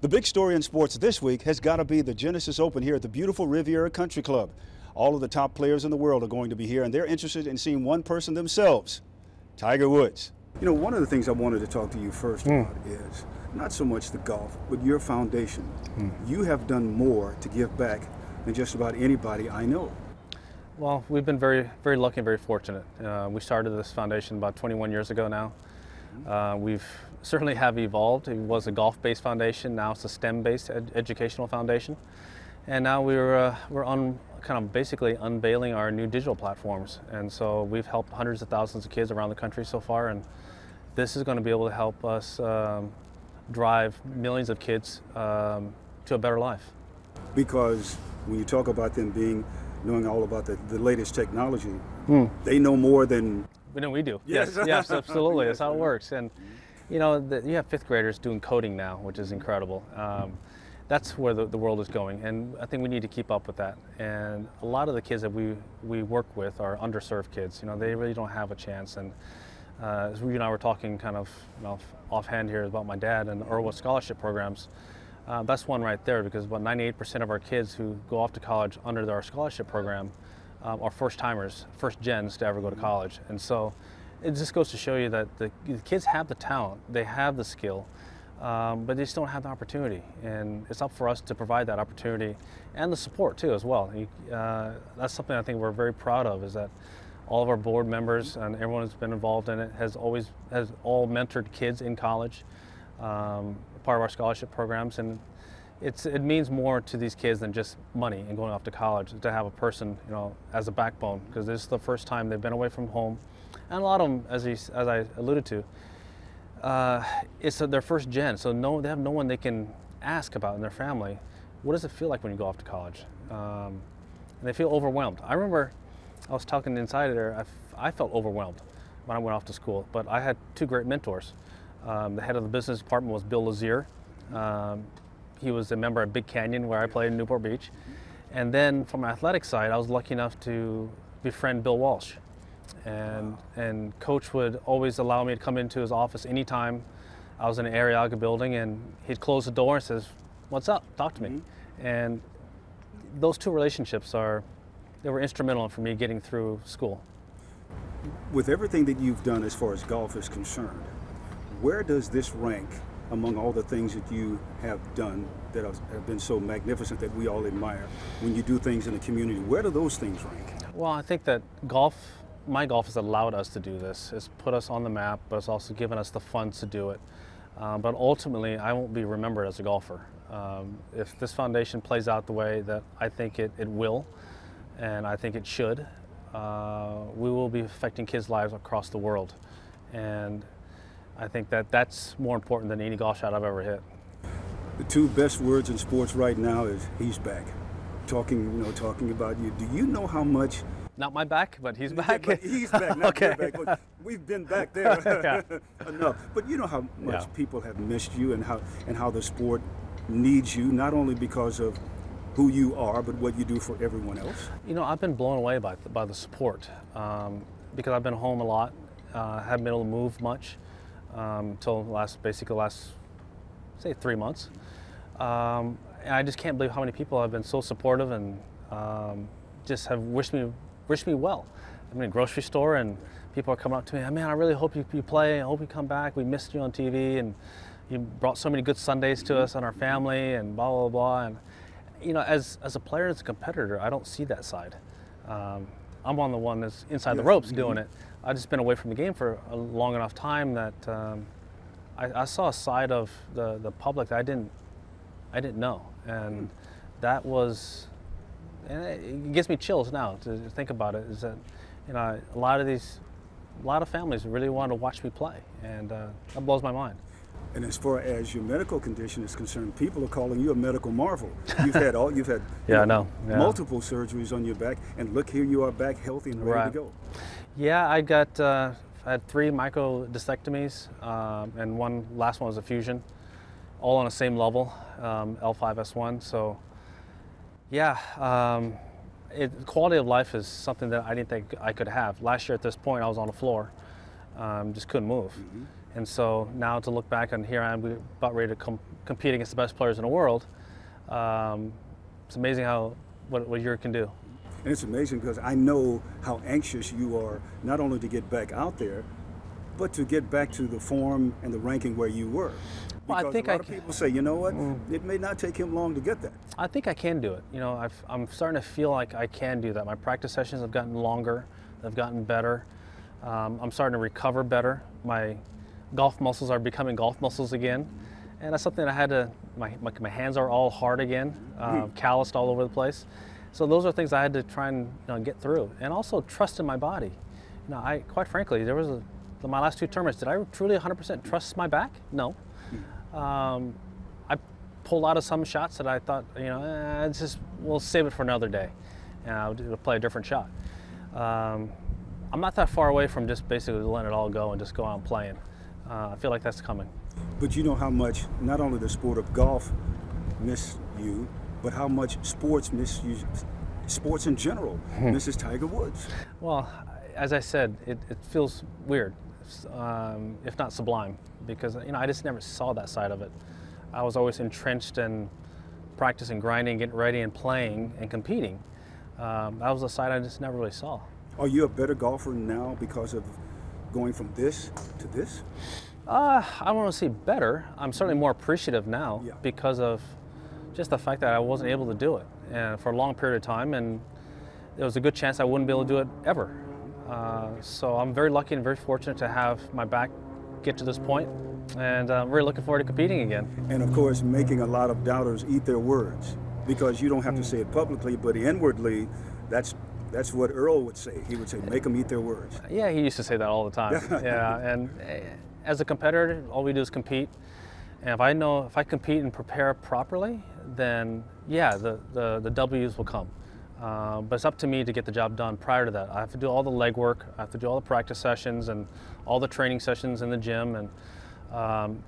The big story in sports this week has got to be the Genesis Open here at the beautiful Riviera Country Club. All of the top players in the world are going to be here, and they're interested in seeing one person themselves, Tiger Woods. You know, one of the things I wanted to talk to you first about is not so much the golf, but your foundation. You have done more to give back than just about anybody I know. Well, we've been very, very lucky and very fortunate. We started this foundation about 21 years ago now. We've certainly have evolved. It was a golf-based foundation. Now it's a STEM-based educational foundation. And now we're kind of basically unveiling our new digital platforms. And so we've helped hundreds of thousands of kids around the country so far. And this is going to be able to help us drive millions of kids to a better life. Because when you talk about them knowing all about the latest technology, they know more than we do. Yes, yes, absolutely. That's how it works. And you know, you have fifth graders doing coding now, which is incredible. That's where the world is going, and I think we need to keep up with that. And a lot of the kids that we work with are underserved kids. You know, they really don't have a chance. And as you and I were talking kind of offhand here about my dad and Irwin scholarship programs, that's one right there, because about 98% of our kids who go off to college under our scholarship program are first-timers, first gens to ever go to college. And so it just goes to show you that the kids have the talent, they have the skill, but they just don't have the opportunity. And it's up for us to provide that opportunity and the support too as well. That's something I think we're very proud of, is that all of our board members and everyone who's been involved in it has all mentored kids in college, part of our scholarship programs. And it means more to these kids than just money and going off to college, to have a person, you know, as a backbone, because this is the first time they've been away from home. And a lot of them, as I alluded to, it's their first gen, so they have no one they can ask about in their family. What does it feel like when you go off to college? And they feel overwhelmed. I remember I was talking inside there, I felt overwhelmed when I went off to school, but I had two great mentors. The head of the business department was Bill Lazier. He was a member of Big Canyon, where I played in Newport Beach. And then from my athletic side, I was lucky enough to befriend Bill Walsh. And Coach would always allow me to come into his office anytime I was in an Arriaga building, and he'd close the door and says, "What's up? Talk to me." And those two relationships they were instrumental for me getting through school. With everything that you've done as far as golf is concerned, where does this rank among all the things that you have done that have been so magnificent that we all admire? When you do things in the community, where do those things rank? Well, I think that my golf has allowed us to do this. It's put us on the map, but it's also given us the funds to do it. But ultimately, I won't be remembered as a golfer. If this foundation plays out the way that I think it will, and I think it should, we will be affecting kids' lives across the world. And I think that's more important than any golf shot I've ever hit. The two best words in sports right now is "he's back." Talking about you. Do you know how much? Not my back, but he's back. But he's back, not okay. your back. But we've been back there Yeah. enough. But you know how much people have missed you, and how the sport needs you, not only because of who you are, but what you do for everyone else. You know, I've been blown away by the support, because I've been home a lot, haven't been able to move much until basically the last, say, 3 months. And I just can't believe how many people have been so supportive and just have wished me well. I'm in a grocery store and people are coming up to me, "Man, I really hope you play. I hope you come back. We missed you on TV, and you brought so many good Sundays to us and our family," and blah, blah, blah. And you know, as a player, as a competitor, I don't see that side. I'm on the one that's inside the ropes doing it. I've just been away from the game for a long enough time that I saw a side of the public that I didn't know, and that was, and it gives me chills now to think about it. Is that, you know, a lot of families really want to watch me play, and that blows my mind. And as far as your medical condition is concerned, people are calling you a medical marvel. You've had multiple surgeries on your back, and look, here you are back healthy and ready to go. Yeah, I had 3 microdiscectomies, and last one was a fusion, all on the same level, L5S1. So yeah, quality of life is something that I didn't think I could have. Last year at this point, I was on the floor, just couldn't move. And so now to look back and here I am about ready to compete against the best players in the world, it's amazing what year can do. And it's amazing because I know how anxious you are, not only to get back out there, but to get back to the form and the ranking where you were. Because I think a lot of people say, you know what, it may not take him long to get that. I think I can do it. You know, I'm starting to feel like I can do that. My practice sessions have gotten longer, they've gotten better. I'm starting to recover better. My golf muscles are becoming golf muscles again. And that's something that I had to, my hands are all hard again, calloused all over the place. So those are things I had to try and get through. And also trust in my body. You know, quite frankly, there was my last 2 tournaments, did I truly 100% trust my back? No. I pulled out of some shots that I thought, you know, we'll save it for another day. And I'll play a different shot. I'm not that far away from just basically letting it all go and just go out and playing. I feel like that's coming. But you know how much not only the sport of golf miss you, but how much sports miss you, sports in general misses Tiger Woods. Well, as I said, it feels weird, if not sublime, because you know I just never saw that side of it. I was always entrenched in practicing, grinding, getting ready, and playing and competing. That was a side I just never really saw. Are you a better golfer now because of going from this to this? I don't want to say better. I'm certainly more appreciative now because of just the fact that I wasn't able to do it and for a long period of time, and there was a good chance I wouldn't be able to do it ever. So I'm very lucky and very fortunate to have my back get to this point, and I'm really looking forward to competing again. And of course, making a lot of doubters eat their words, because you don't have to say it publicly, but inwardly, that's what Earl would say. He would say, make them eat their words. Yeah, he used to say that all the time. Yeah, and as a competitor, all we do is compete. And if I compete and prepare properly, then yeah, the W's will come. But it's up to me to get the job done prior to that. I have to do all the legwork, I have to do all the practice sessions and all the training sessions in the gym, and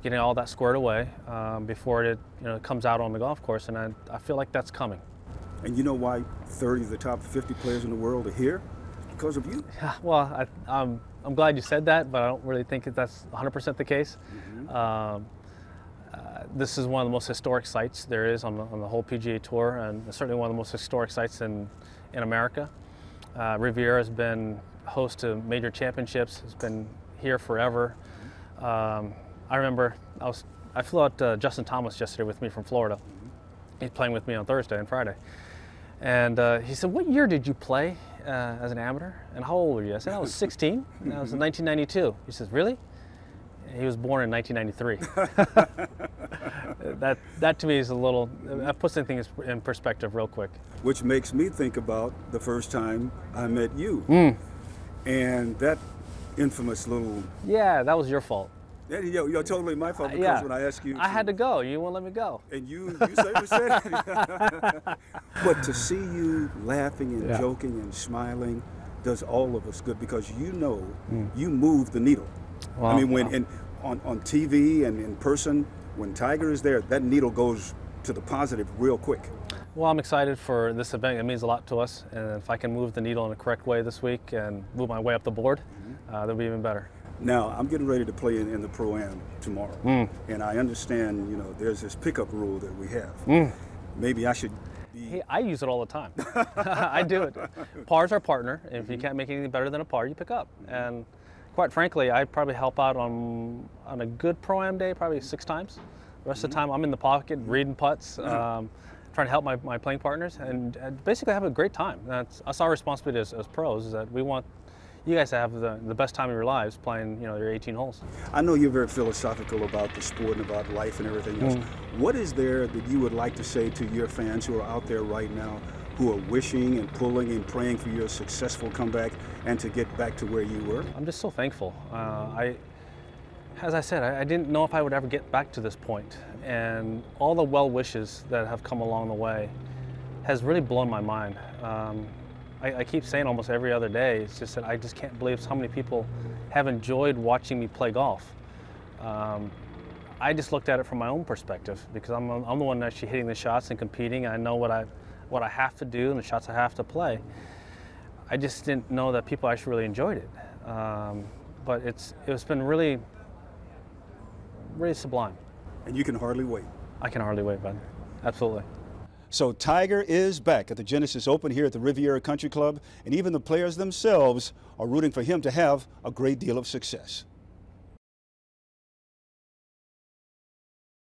getting all that squared away before it comes out on the golf course, and I feel like that's coming. And you know why 30 of the top 50 players in the world are here? Because of you. Yeah, well, I'm glad you said that, but I don't really think that's 100% the case. This is one of the most historic sites there is on the whole PGA Tour, and certainly one of the most historic sites in America. Riviera has been host to major championships. It's been here forever. I remember I flew out Justin Thomas yesterday with me from Florida. He's playing with me on Thursday and Friday. And he said, "What year did you play as an amateur? And how old were you?" I said, "I was 16. And I was in 1992. He says, "Really?" He was born in 1993. that to me is that puts things in perspective real quick. Which makes me think about the first time I met you. And that infamous little... Yeah, that was your fault. You're totally my fault, because when I asked you... I had to go. You wouldn't let me go. And you said it. But to see you laughing and joking and smiling does all of us good, because you know you move the needle. Well, I mean, on TV and in person, when Tiger is there, that needle goes to the positive real quick. Well, I'm excited for this event. It means a lot to us, and if I can move the needle in the correct way this week and move my way up the board, that'll be even better. Now, I'm getting ready to play in the Pro-Am tomorrow, and I understand, there's this pickup rule that we have. Maybe I should be... Hey, I use it all the time. I do it. Par's our partner. If you can't make anything better than a par, you pick up. And quite frankly, I probably help out on a good Pro-Am day probably 6 times. The rest of the time, I'm in the pocket reading putts, trying to help my playing partners, and basically have a great time. That's our responsibility as pros, is that we want you guys to have the best time of your lives playing, your 18 holes. I know you're very philosophical about the sport and about life and everything else. What is there that you would like to say to your fans who are out there right now, who are wishing and pulling and praying for your successful comeback and to get back to where you were? I'm just so thankful. As I said, I didn't know if I would ever get back to this point, and all the well wishes that have come along the way has really blown my mind. I keep saying almost every other day, it's just that I just can't believe so many people have enjoyed watching me play golf. I just looked at it from my own perspective, because I'm the one actually hitting the shots and competing. I know what I have to do and the shots I have to play. I just didn't know that people actually really enjoyed it. But it's been really really sublime. And you can hardly wait. I can hardly wait, bud. Absolutely. So Tiger is back at the Genesis Open here at the Riviera Country Club, and even the players themselves are rooting for him to have a great deal of success.